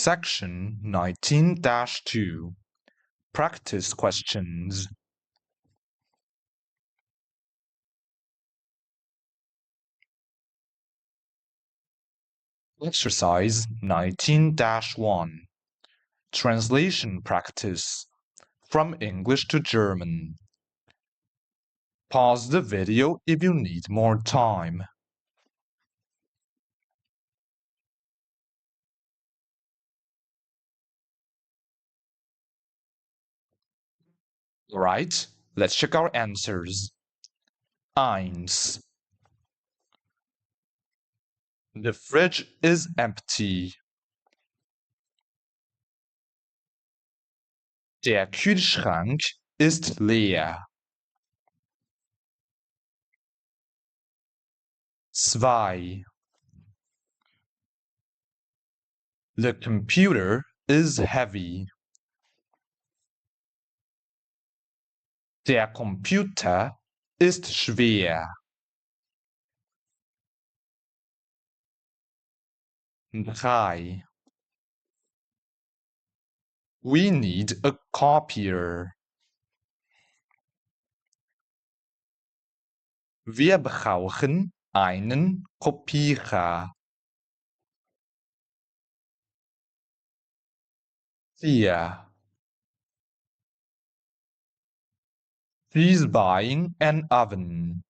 Section 19-2 Practice Questions. Exercise 19-1 Translation Practice from English to German. Pause the video if you need more time. Alright, let's check our answers. 1. The fridge is empty. Der Kühlschrank ist leer. 2. The computer is heavy. Der Computer ist schwer. 3. We need a copier. Wir brauchen einen Kopierer. 4. She's buying an oven.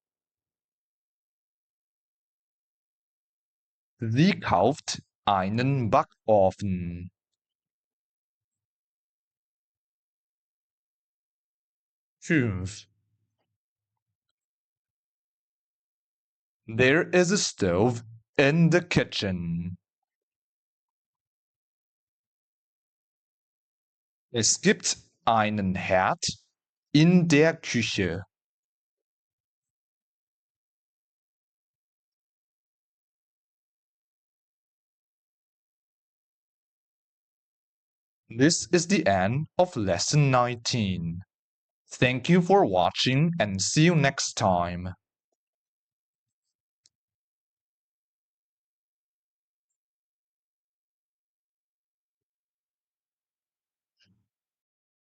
Sie kauft einen Backofen. 5. There is a stove in the kitchen. Es gibt einen Herd in der Küche. This is the end of lesson 19. Thank you for watching and see you next time.